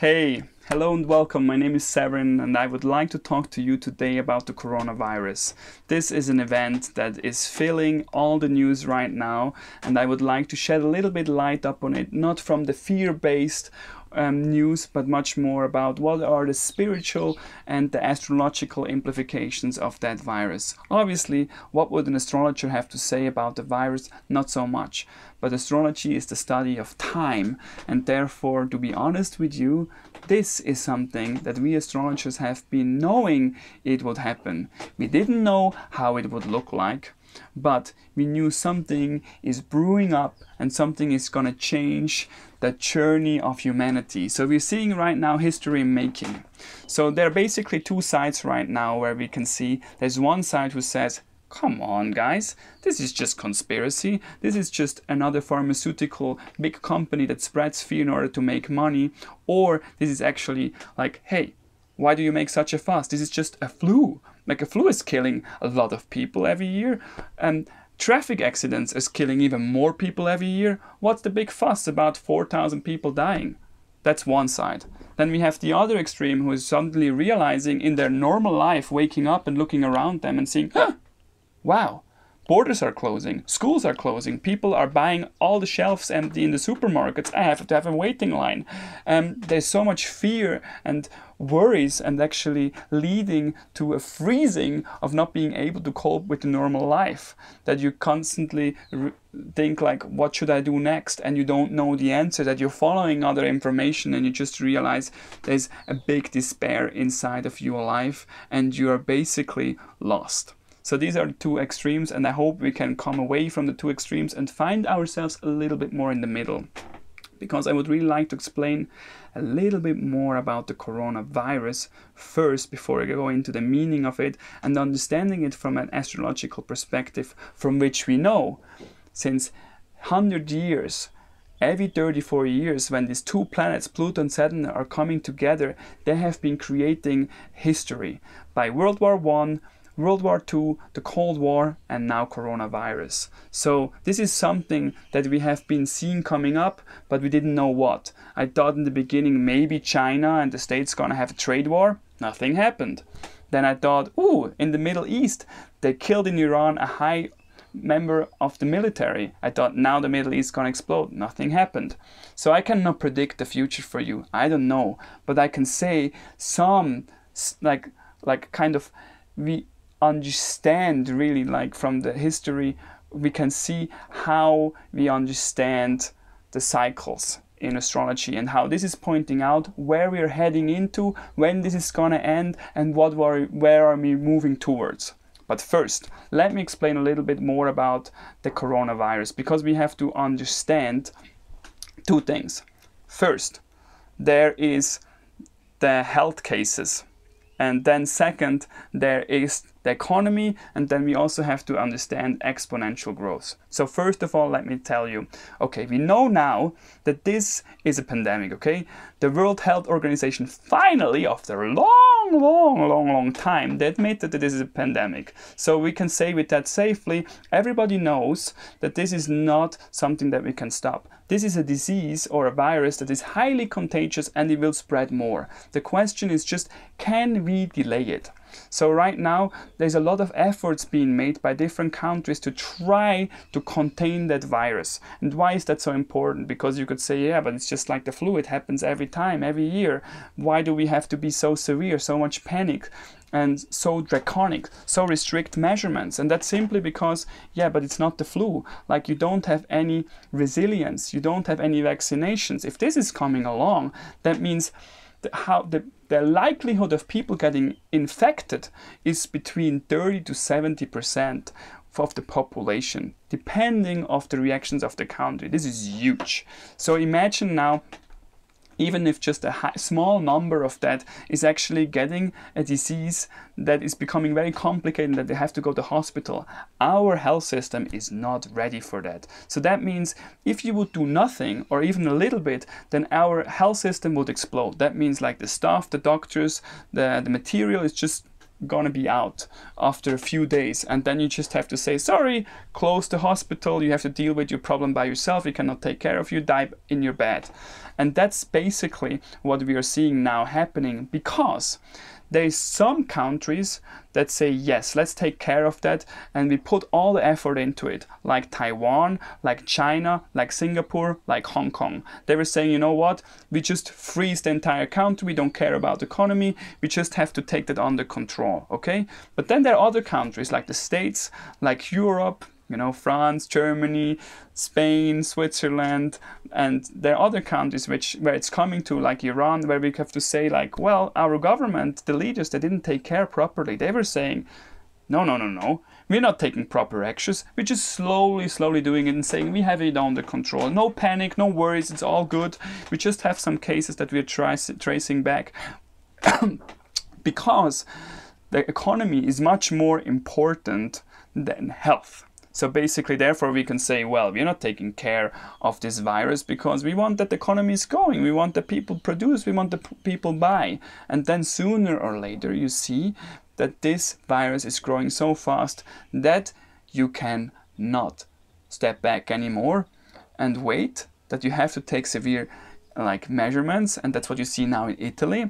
Hey, hello and welcome. My name is Severin and I would like to talk to you today about the coronavirus. This is an event that is filling all the news right now, and I would like to shed a little bit light up on it, not from the fear-based news, but much more about what are the spiritual and the astrological implications of that virus. Obviously, what would an astrologer have to say about the virus? Not so much. But astrology is the study of time, and therefore, to be honest with you, this is something that we astrologers have been knowing it would happen. We didn't know how it would look like, but we knew something is brewing up and something is going to change the journey of humanity. So we're seeing right now history making. So there are basically two sides right now where we can see there's one side who says, come on guys, this is just conspiracy. This is just another pharmaceutical big company that spreads fear in order to make money. Or this is actually like, hey, why do you make such a fuss? This is just a flu. Like a flu is killing a lot of people every year. Traffic accidents is killing even more people every year. What's the big fuss about 4,000 people dying? That's one side. Then we have the other extreme who is suddenly realizing in their normal life, waking up and looking around them and seeing, wow, borders are closing, schools are closing, people are buying all the shelves empty in the supermarkets, I have to have a waiting line. There's so much fear and worries and actually leading to a freezing of not being able to cope with the normal life, that you constantly think like, what should I do next? And you don't know the answer, that you're following other information and you just realize there's a big despair inside of your life and you are basically lost. So these are the two extremes, and I hope we can come away from the two extremes and find ourselves a little bit more in the middle. Because I would really like to explain a little bit more about the coronavirus first before I go into the meaning of it and understanding it from an astrological perspective, from which we know since 100 years, every 34 years, when these two planets, Pluto and Saturn, are coming together, they have been creating history by World War I, World War II, the Cold War, and now coronavirus. So this is something that we have been seeing coming up, but we didn't know what. I thought in the beginning maybe China and the States gonna have a trade war. Nothing happened. Then I thought, ooh, in the Middle East, they killed in Iran a high member of the military. I thought now the Middle East gonna explode. Nothing happened. So I cannot predict the future for you. I don't know. But I can say some, like kind of, we understand really, like from the history we can see how we understand the cycles in astrology and how this is pointing out where we are heading into, when this is gonna end, and where are we moving towards. But first, let me explain a little bit more about the coronavirus, because we have to understand two things. First, there is the health cases, and then second, there is the economy, and then we also have to understand exponential growth. So first of all, let me tell you, okay, we know now that this is a pandemic, okay? The World Health Organization finally, after a long time, they admitted that this is a pandemic. So we can say with that safely, everybody knows that this is not something that we can stop. This is a disease or a virus that is highly contagious and it will spread more. The question is just, can we delay it? So right now, there's a lot of efforts being made by different countries to try to contain that virus. And why is that so important? Because you could say, yeah, but it's just like the flu. It happens every time, every year. Why do we have to be so severe, so much panic, and so draconic, so restrict measurements? And that's simply because, yeah, but it's not the flu. Like, you don't have any resilience. You don't have any vaccinations. If this is coming along, that means the likelihood of people getting infected is between 30 to 70% of the population, depending on the reactions of the country. This is huge. So imagine now, even if just a small number of that is actually getting a disease that is becoming very complicated, that they have to go to hospital. Our health system is not ready for that. So that means if you would do nothing or even a little bit, then our health system would explode. That means like the staff, the doctors, the material is just gonna be out after a few days, and then you just have to say sorry, close the hospital, you have to deal with your problem by yourself, we cannot take care of you, die in your bed. And that's basically what we are seeing now happening, because there's some countries that say, yes, let's take care of that, and we put all the effort into it, like Taiwan, like China, like Singapore, like Hong Kong. They were saying, you know what, we just freeze the entire country, we don't care about the economy, we just have to take that under control, okay? But then there are other countries like the States, like Europe, you know, France, Germany, Spain, Switzerland, and there are other countries where it's coming to, like Iran, where we have to say, like, well, our government, the leaders, they didn't take care properly. They were saying, no, we're not taking proper actions. We're just slowly doing it and saying we have it under control. No panic, no worries, it's all good. We just have some cases that we're tracing back because the economy is much more important than health. So basically, therefore, we can say, well, we're not taking care of this virus because we want that the economy is going. We want that people produce. We want the people buy. And then sooner or later, you see that this virus is growing so fast that you cannot step back anymore and wait, that you have to take severe measurements. And that's what you see now in Italy.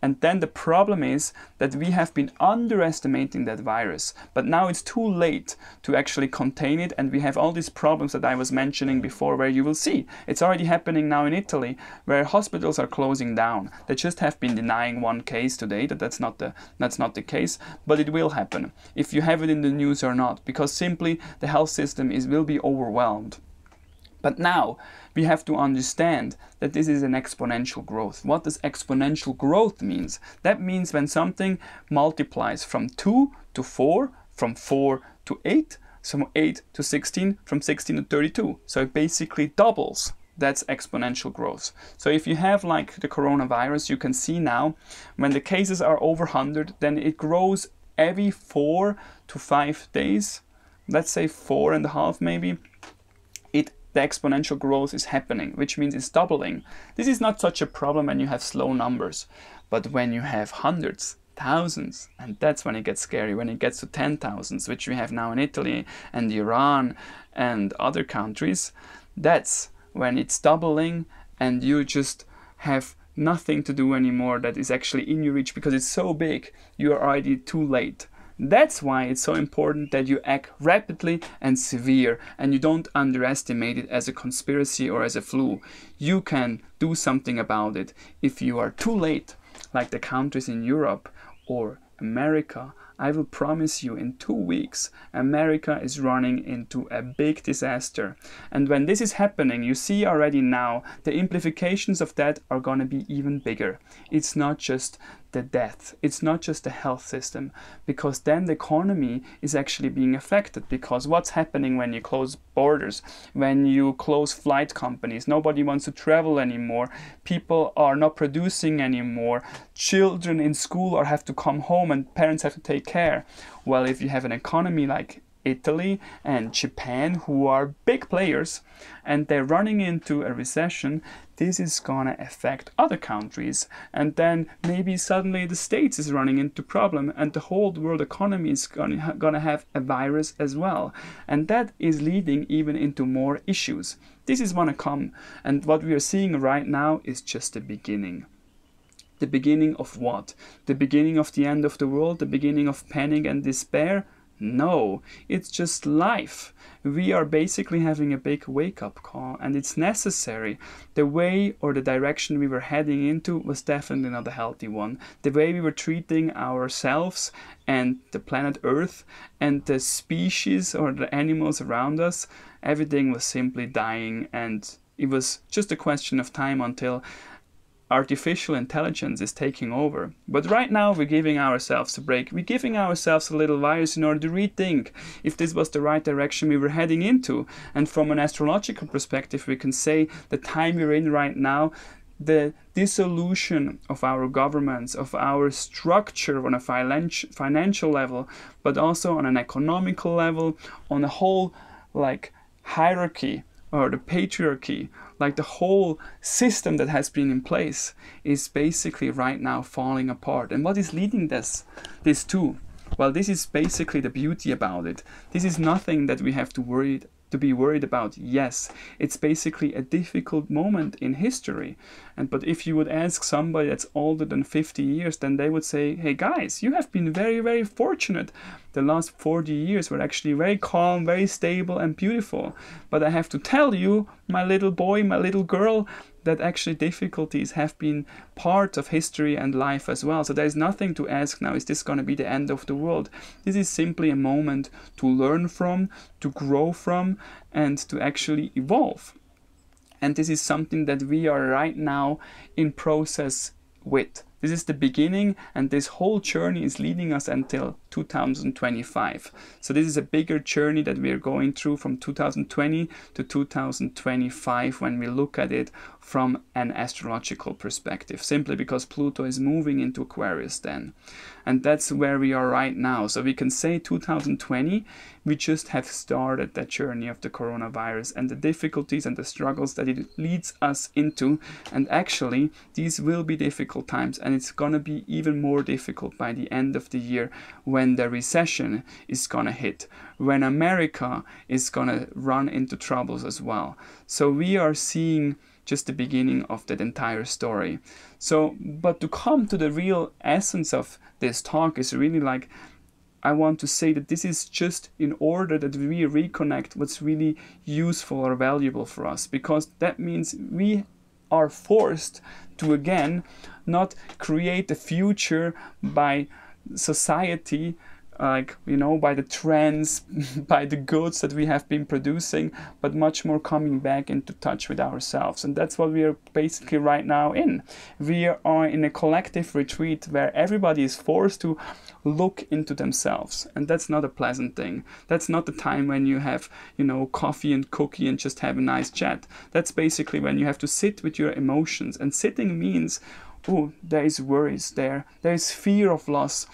And then the problem is that we have been underestimating that virus, but now it's too late to actually contain it, and we have all these problems that I was mentioning before, where you will see it's already happening now in Italy, where hospitals are closing down. They just have been denying one case today that's not the case, but it will happen if you have it in the news or not, because simply the health system will be overwhelmed. But now we have to understand that this is an exponential growth. What does exponential growth means? That means when something multiplies from 2 to 4, from 4 to 8, from 8 to 16, from 16 to 32. So it basically doubles. That's exponential growth. So if you have like the coronavirus, you can see now when the cases are over 100, then it grows every 4 to 5 days. Let's say 4.5 maybe. The exponential growth is happening, which means it's doubling. This is not such a problem when you have slow numbers, but when you have hundreds, thousands, and that's when it gets scary, when it gets to 10,000s, which we have now in Italy and Iran and other countries, that's when it's doubling and you just have nothing to do anymore that is actually in your reach, because it's so big, you are already too late. That's why it's so important that you act rapidly and severe, and you don't underestimate it as a conspiracy or as a flu. You can do something about it. If you are too late, like the countries in Europe or America, I will promise you in 2 weeks, America is running into a big disaster. And when this is happening, you see already now, the implications of that are going to be even bigger. It's not just the death, it's not just the health system, because then the economy is actually being affected. Because what's happening when you close borders, when you close flight companies, nobody wants to travel anymore, people are not producing anymore, children in school have to come home and parents have to take care. Well, if you have an economy like Italy and Japan, who are big players, and they're running into a recession, this is gonna affect other countries, and then maybe suddenly the States is running into problem, and the whole world economy is gonna have a virus as well, and that is leading even into more issues. This is gonna come, and what we are seeing right now is just the beginning. The beginning of what? The beginning of the end of the world? The beginning of panic and despair? No, it's just life. We are basically having a big wake-up call, and it's necessary. The way or the direction we were heading into was definitely not a healthy one. The way we were treating ourselves and the planet Earth and the species or the animals around us, everything was simply dying, and it was just a question of time until artificial intelligence is taking over. But right now we're giving ourselves a break. We're giving ourselves a little virus in order to rethink if this was the right direction we were heading into. And from an astrological perspective, we can say the time we're in right now, the dissolution of our governments, of our structure on a financial level, but also on an economical level, on a whole hierarchy or the patriarchy like the whole system that has been in place is basically right now falling apart. And what is leading this to? Well, this is basically the beauty about it. This is nothing that we have to be worried about. Yes, it's basically a difficult moment in history. But if you would ask somebody that's older than 50 years, then they would say, hey guys, you have been very, very fortunate. The last 40 years were actually very calm, very stable and beautiful. But I have to tell you, my little boy, my little girl, that actually difficulties have been part of history and life as well. So there's nothing to ask now, is this going to be the end of the world? This is simply a moment to learn from, to grow from, and to actually evolve. And this is something that we are right now in process with. This is the beginning, and this whole journey is leading us until 2025. So this is a bigger journey that we are going through from 2020 to 2025 when we look at it from an astrological perspective, simply because Pluto is moving into Aquarius then. And that's where we are right now. So we can say 2020, we just have started that journey of the coronavirus and the difficulties and the struggles that it leads us into. And actually, these will be difficult times, and it's going to be even more difficult by the end of the year when the recession is going to hit, when America is going to run into troubles as well. So we are seeing just the beginning of that entire story. So, but to come to the real essence of this talk is really like, I want to say that this is just in order that we reconnect what's really useful or valuable for us, because that means we are forced to again not create a future by society, like, you know, by the trends, by the goods that we have been producing, but much more coming back into touch with ourselves. And that's what we are basically right now in. We are in a collective retreat where everybody is forced to look into themselves. And that's not a pleasant thing. That's not the time when you have, you know, coffee and cookie and just have a nice chat. That's basically when you have to sit with your emotions. And sitting means, oh, there is worries there. There is fear of loss.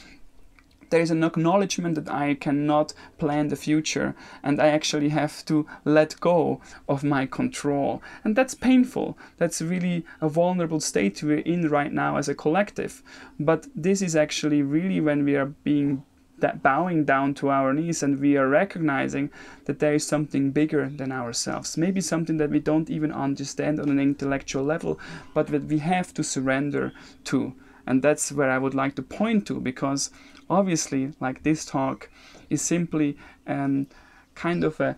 There is an acknowledgement that I cannot plan the future, and I actually have to let go of my control. And that's painful. That's really a vulnerable state we're in right now as a collective. But this is actually really when we are bowing down to our knees, and we are recognizing that there is something bigger than ourselves. Maybe something that we don't even understand on an intellectual level, but that we have to surrender to. And that's where I would like to point to, because obviously, like, this talk is simply kind of a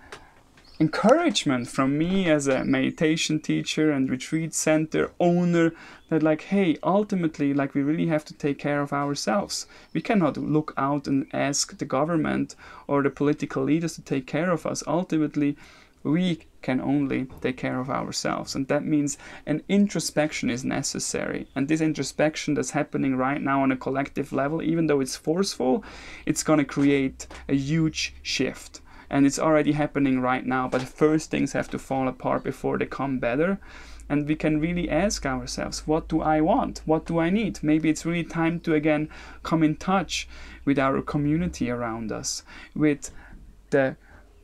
encouragement from me as a meditation teacher and retreat center owner, that like, hey, ultimately, like, we really have to take care of ourselves. We cannot look out and ask the government or the political leaders to take care of us. Ultimately, we can only take care of ourselves. And that means an introspection is necessary. And this introspection that's happening right now on a collective level, even though it's forceful, it's going to create a huge shift. And it's already happening right now. But first things have to fall apart before they come better. And we can really ask ourselves, what do I want? What do I need? Maybe it's really time to again come in touch with our community around us, with the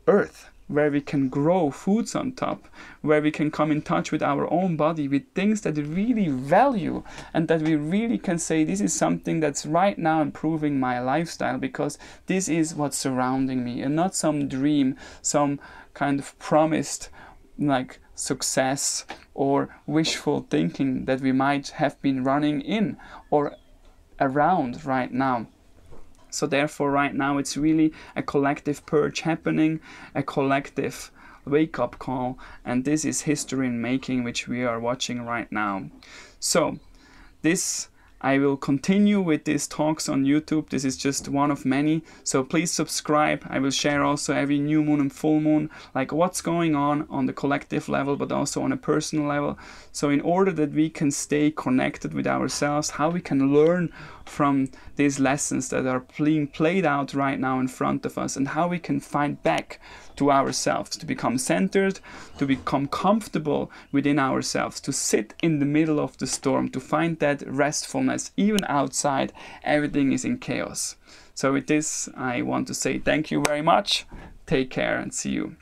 earth, where we can grow foods on top, where we can come in touch with our own body, with things that we really value, and that we really can say, this is something that's right now improving my lifestyle, because this is what's surrounding me, and not some dream, some kind of promised like success or wishful thinking that we might have been running in or around right now. So therefore, right now, it's really a collective purge happening, a collective wake-up call, and this is history in making, which we are watching right now. So this, I will continue with these talks on YouTube. This is just one of many, so please subscribe. I will share also every new moon and full moon, like what's going on the collective level, but also on a personal level. So in order that we can stay connected with ourselves, how we can learn from these lessons that are being played out right now in front of us, and how we can find back to ourselves, to become centered, to become comfortable within ourselves, to sit in the middle of the storm, to find that restfulness. Even outside, everything is in chaos. So with this, I want to say thank you very much. Take care and see you.